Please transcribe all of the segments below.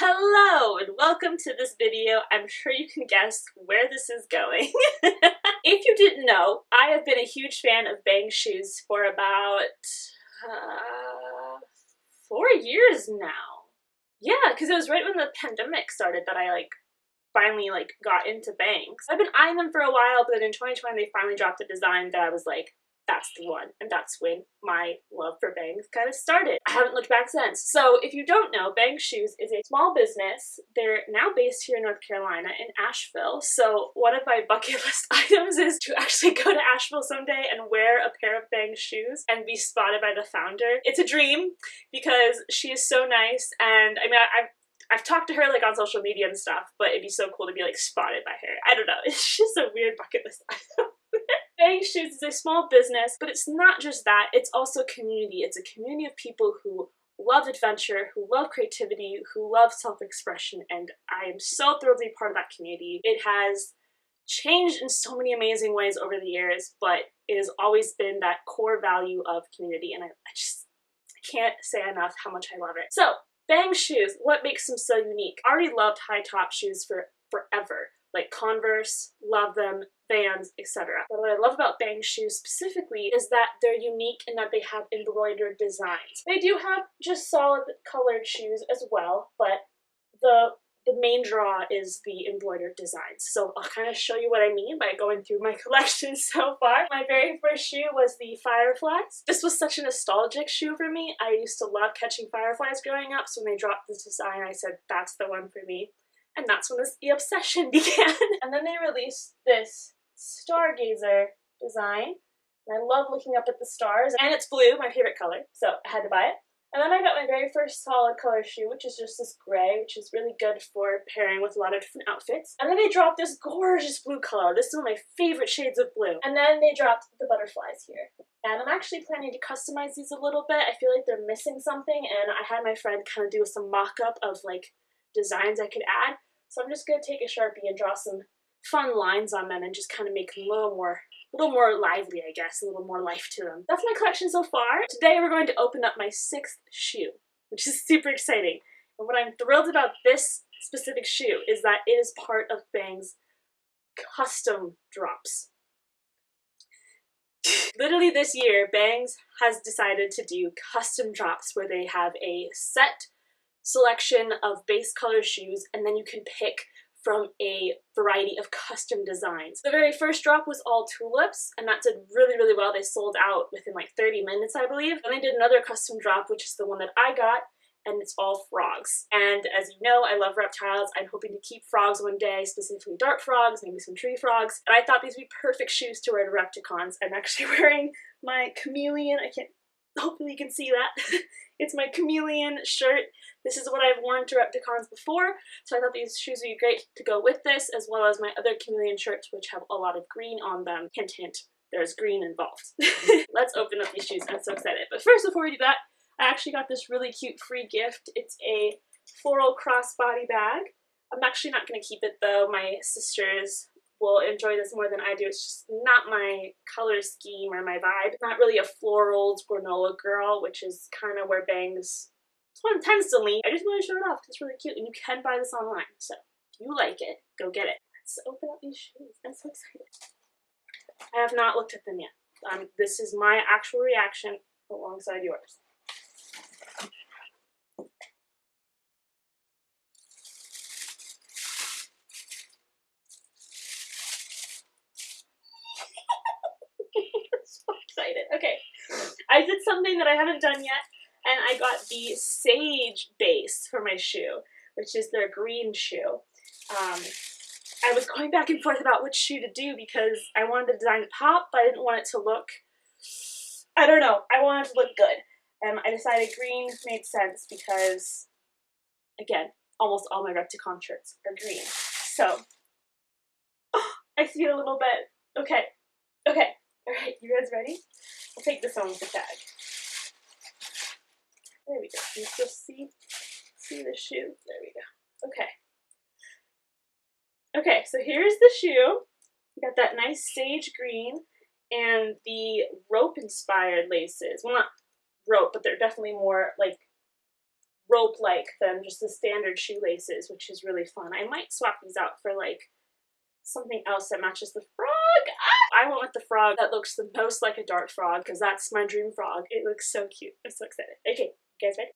Hello and welcome to this video. I'm sure you can guess where this is going. If you didn't know, I have been a huge fan of BANGS shoes for about 4 years now. Yeah, because it was right when the pandemic started that I finally got into BANGS. I've been eyeing them for a while, but then in 2020 they finally dropped a design that I was like, that's the one, and that's when my love for BANGS kind of started. I haven't looked back since. So if you don't know, BANGS Shoes is a small business. They're now based here in North Carolina in Asheville. So one of my bucket list items is to actually go to Asheville someday and wear a pair of BANGS shoes and be spotted by the founder. It's a dream because she is so nice, and I mean, I've talked to her on social media and stuff, but it'd be so cool to be spotted by her. I don't know, it's just a weird bucket list item. BANGS Shoes is a small business, but it's not just that, it's also community. It's a community of people who love adventure, who love creativity, who love self-expression, and I am so thrilled to be part of that community. It has changed in so many amazing ways over the years, but it has always been that core value of community, and I can't say enough how much I love it. So, BANGS Shoes, what makes them so unique? I already loved high top shoes for forever. Like Converse, love them, Vans, etc. But what I love about BANGS shoes specifically is that they're unique in that they have embroidered designs. They do have just solid colored shoes as well, but the main draw is the embroidered designs. So I'll kind of show you what I mean by going through my collection so far. My very first shoe was the Fireflies. This was such a nostalgic shoe for me. I used to love catching fireflies growing up, so when they dropped this design, I said, that's the one for me. And that's when the obsession began. And then they released this Stargazer design. And I love looking up at the stars. And it's blue, my favorite color, so I had to buy it. And then I got my very first solid color shoe, which is just this gray, which is really good for pairing with a lot of different outfits. And then they dropped this gorgeous blue color. This is one of my favorite shades of blue. And then they dropped the butterflies here. And I'm actually planning to customize these a little bit. I feel like they're missing something, and I had my friend kind of do some mock-up of designs I could add. So I'm just going to take a Sharpie and draw some fun lines on them and just kind of make them a little more lively, I guess, a little more life to them. That's my collection so far. Today we're going to open up my 6th shoe, which is super exciting. And what I'm thrilled about this specific shoe is that it is part of BANGS custom drops. Literally this year, BANGS has decided to do custom drops where they have a set selection of base color shoes, and then you can pick from a variety of custom designs. The very first drop was all tulips, and that did really, really well. They sold out within 30 minutes, I believe. Then they did another custom drop, which is the one that I got, and it's all frogs. And as you know, I love reptiles. I'm hoping to keep frogs one day, specifically dart frogs, maybe some tree frogs. And I thought these would be perfect shoes to wear to Repticons. I'm actually wearing my chameleon, hopefully you can see that. It's my chameleon shirt. This is what I've worn to Repticons before, so I thought these shoes would be great to go with this, as well as my other chameleon shirts, which have a lot of green on them. Hint, hint, there's green involved. Let's open up these shoes. I'm so excited. But first, before we do that, I actually got this really cute free gift. It's a floral crossbody bag. I'm actually not going to keep it, though. My sisters will enjoy this more than I do. It's just not my color scheme or my vibe. Not really a floral granola girl, which is kind of where BANGS tends to lean. I just want to show it off because it's really cute, and you can buy this online. So if you like it, go get it. Let's open up these shoes. I'm so excited. I have not looked at them yet. This is my actual reaction alongside yours. So excited. Okay, I did something that I haven't done yet, and I got the Sage base for my shoe, which is their green shoe. I was going back and forth about which shoe to do because I wanted the design to pop, but I didn't want it to look, I don't know, I wanted it to look good. And I decided green made sense because, again, almost all my Repticon shirts are green. So, I see it a little bit. Okay. Alright, you guys ready? I'll take this one with the tag. There we go. You just see the shoe. There we go. Okay, so here's the shoe. You got that nice sage green and the rope inspired laces. Well, not rope, but they're definitely more rope-like than just the standard shoelaces, which is really fun. I might swap these out for like something else that matches the frog. Ah! I went with the frog that looks the most like a dart frog because that's my dream frog. It looks so cute. I'm so excited. Okay, you guys ready?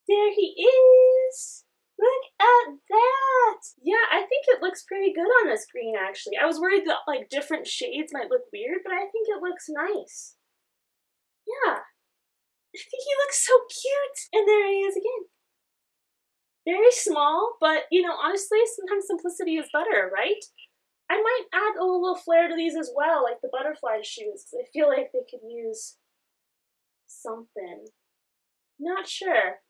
There he is! Look at that! Yeah, I think it looks pretty good on the screen, actually. I was worried that, like, different shades might look weird, but I think it looks nice. Yeah. I think he looks so cute! And there he is again. Very small, but, you know, honestly, sometimes simplicity is better, right? I might add a little flair to these as well, like the butterfly shoes, because I feel like they could use something. Not sure.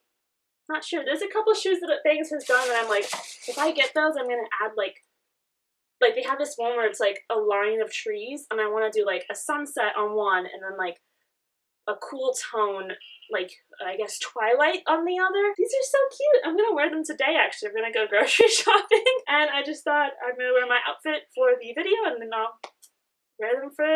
Not sure. There's a couple shoes that Bangs has done and I'm like, if I get those, I'm gonna add like they have this one where it's like a line of trees and I want to do like a sunset on one and then like a cool tone, like I guess twilight on the other. These are so cute. I'm gonna wear them today actually. I'm gonna go grocery shopping and I just thought I'm gonna wear my outfit for the video and then I'll wear them for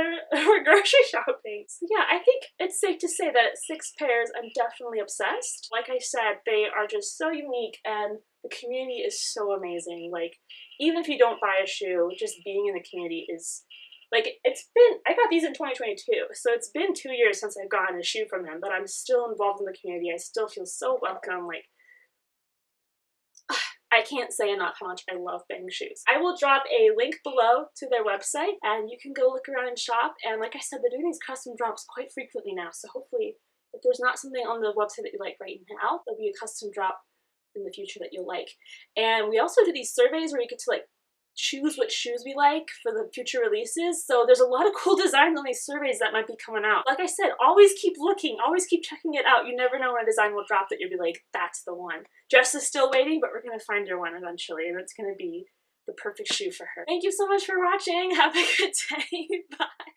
grocery shopping. So yeah, I think it's safe to say that at 6 pairs, I'm definitely obsessed. Like I said, they are just so unique and the community is so amazing. Like, even if you don't buy a shoe, just being in the community is, like, I got these in 2022, so it's been 2 years since I've gotten a shoe from them, but I'm still involved in the community. I still feel so welcome, like, I can't say enough how much I love Bang shoes. I will drop a link below to their website and you can go look around and shop. And like I said, they're doing these custom drops quite frequently now. So hopefully if there's not something on the website that you like right now, there'll be a custom drop in the future that you'll like. And we also do these surveys where you get to like choose what shoes we like for the future releases. So there's a lot of cool designs on these surveys that might be coming out. Like I said, always keep looking, always keep checking it out. You never know when a design will drop that you'll be like, that's the one. Jess is still waiting, but we're gonna find her one eventually, and it's gonna be the perfect shoe for her. Thank you so much for watching. Have a good day. Bye.